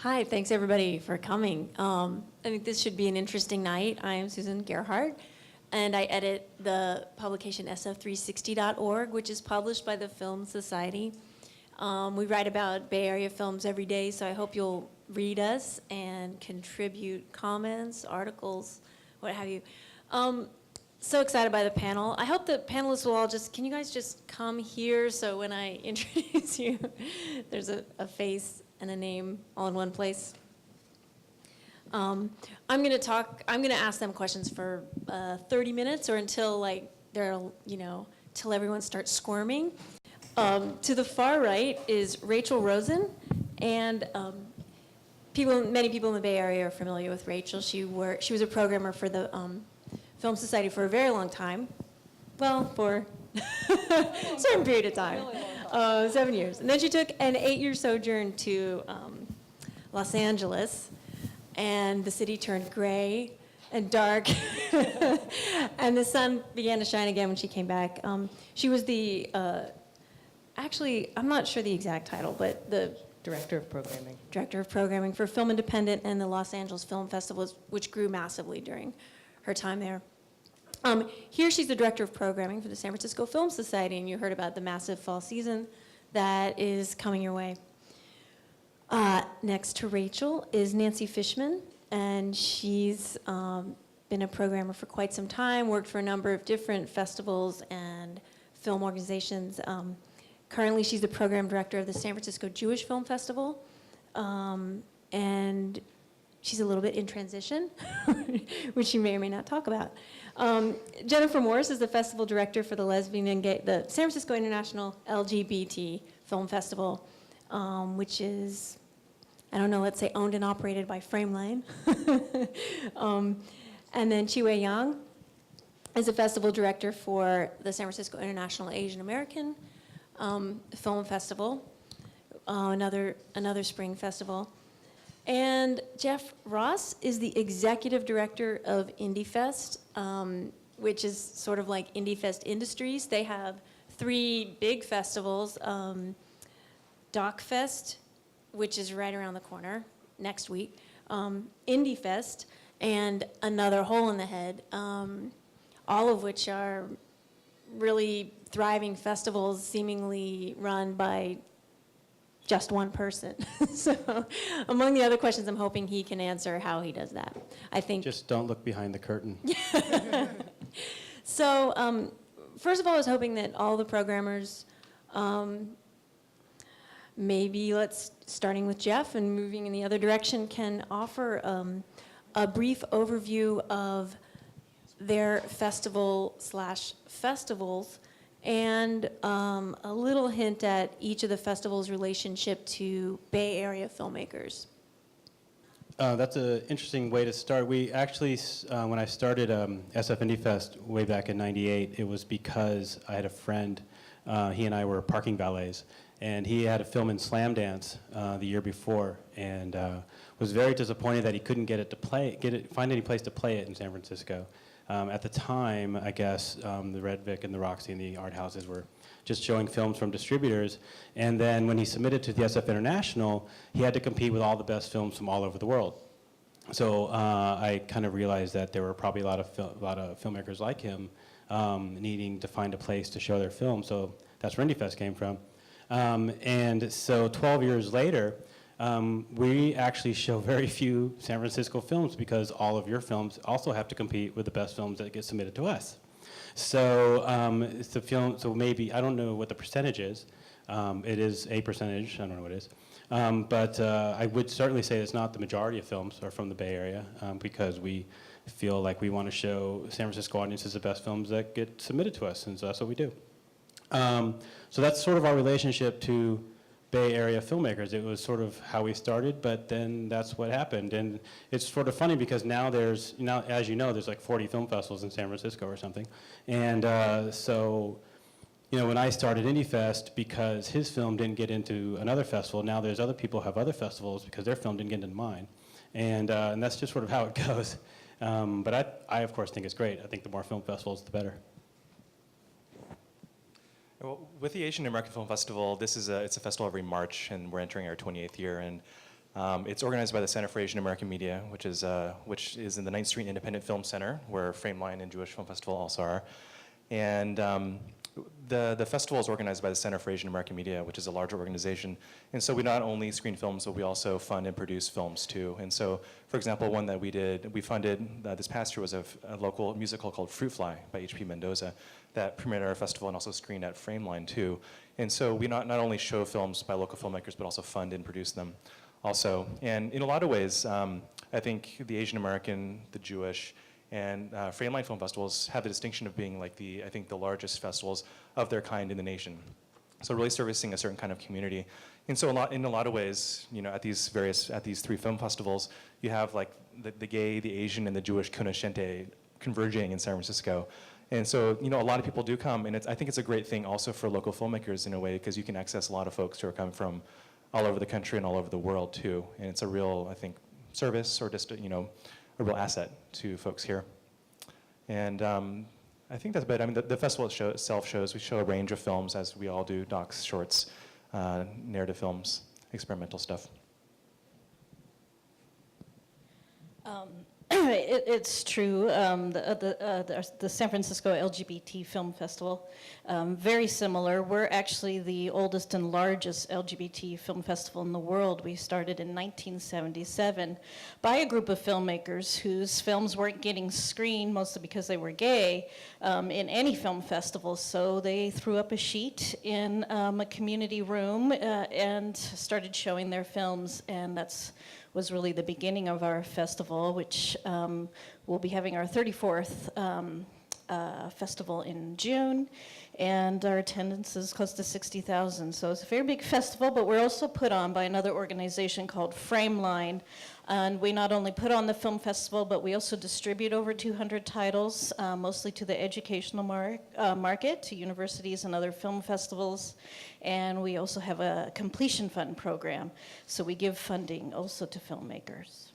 Hi, thanks everybody for coming. I think this should be an interesting night. I am Susan Gerhardt, and I edit the publication SF360.org, which is published by the Film Society. We write about Bay Area films every day, so I hope you'll read us and contribute comments, articles, what have you. So excited by the panel. I hope the panelists will all can you guys just come here so when I introduce you, there's a face and a name all in one place. I'm gonna ask them questions for 30 minutes or until till everyone starts squirming. To the far right is Rachel Rosen, and many people in the Bay Area are familiar with Rachel. She was a programmer for the Film Society for a very long time. Well, for a certain period of time, 7 years. And then she took an 8-year sojourn to Los Angeles, and the city turned gray and dark, and the sun began to shine again when she came back. She was the, actually, I'm not sure the exact title, but the Director of Programming. Director of Programming for Film Independent and the Los Angeles Film Festival, which grew massively during her time there. Here she's the Director of Programming for the San Francisco Film Society, and you heard about the massive fall season that is coming your way. Next to Rachel is Nancy Fishman, and she's been a programmer for quite some time, worked for a number of different festivals and film organizations. Currently, she's the program director of the San Francisco Jewish Film Festival, and she's a little bit in transition, which she may or may not talk about. Jennifer Morris is the festival director for the lesbian and gay, the San Francisco International LGBT Film Festival, which is, I don't know, let's say owned and operated by Frameline. And then Chi-Wei Yang is the festival director for the San Francisco International Asian American Film Festival, another spring festival. And Jeff Ross is the executive director of IndieFest, which is sort of like IndieFest Industries. They have 3 big festivals, DocFest, which is right around the corner next week, IndieFest, and another Hole in the Head, all of which are really thriving festivals seemingly run by just one person. So among the other questions, I'm hoping he can answer how he does that. I think. Just don't look behind the curtain. So first of all, I was hoping that all the programmers, maybe starting with Jeff and moving in the other direction, can offer a brief overview of their festival/festivals and a little hint at each of the festivals' relationship to Bay Area filmmakers. That's an interesting way to start. We actually, when I started SF IndieFest way back in '98, it was because I had a friend, he and I were parking valets, and he had a film in Slam Dance the year before, and was very disappointed that he couldn't find any place to play it in San Francisco. At the time, I guess, the Red Vic and the Roxy and the art houses were just showing films from distributors. And then when he submitted to the SF International, he had to compete with all the best films from all over the world. So I kind of realized that there were probably a lot of filmmakers like him needing to find a place to show their film. So that's where IndieFest came from. And so 12 years later, we actually show very few San Francisco films because all of your films also have to compete with the best films that get submitted to us. So it's the film. So maybe I don't know what the percentage is. It is a percentage. I don't know what it is. But I would certainly say it's not the majority of films are from the Bay Area because we feel like we want to show San Francisco audiences the best films that get submitted to us, and so that's what we do. So that's sort of our relationship to Bay Area filmmakers. It was sort of how we started, but then that's what happened. And it's sort of funny because now as you know, there's like 40 film festivals in San Francisco or something. And so, when I started IndieFest, because his film didn't get into another festival, now there's other people who have other festivals because their film didn't get into mine. And that's just sort of how it goes. But I of course think it's great. I think the more film festivals, the better. Well, with the Asian American Film Festival, it's a festival every March, and we're entering our 28th year. And It's organized by the Center for Asian American Media, which is in the 9th Street Independent Film Center, where Frameline and Jewish Film Festival also are. And the festival is organized by the Center for Asian American Media, which is a larger organization. And so we not only screen films, but we also fund and produce films too. And so, for example, one that we funded this past year was a local musical called Fruit Fly by H.P. Mendoza that premiered at our festival and also screened at Frameline too. And so we not only show films by local filmmakers, but also fund and produce them also. And in a lot of ways, I think the Asian American, the Jewish, and Frameline film festivals have the distinction of being like I think the largest festivals of their kind in the nation. So really servicing a certain kind of community. And so in a lot of ways, at these 3 film festivals, you have like the gay, the Asian, and the Jewish Kunashente converging in San Francisco. And so, a lot of people do come, and I think it's a great thing also for local filmmakers in a way, because you can access a lot of folks who are coming from all over the country and all over the world too. And it's a real, I think, service or just, a real asset to folks here. And I think that's about it. I mean, the festival itself shows, we show a range of films, as we all do, docs, shorts, narrative films, experimental stuff. It's true. The San Francisco LGBT Film Festival, very similar. We're actually the oldest and largest LGBT film festival in the world. We started in 1977 by a group of filmmakers whose films weren't getting screened, mostly because they were gay, in any film festival. So they threw up a sheet in a community room and started showing their films, and was really the beginning of our festival, which we'll be having our 34th festival in June, and our attendance is close to 60,000. So it's a very big festival, but we're also put on by another organization called Frameline. And we not only put on the film festival, but we also distribute over 200 titles, mostly to the educational market, to universities and other film festivals. And we also have a completion fund program. So we give funding also to filmmakers.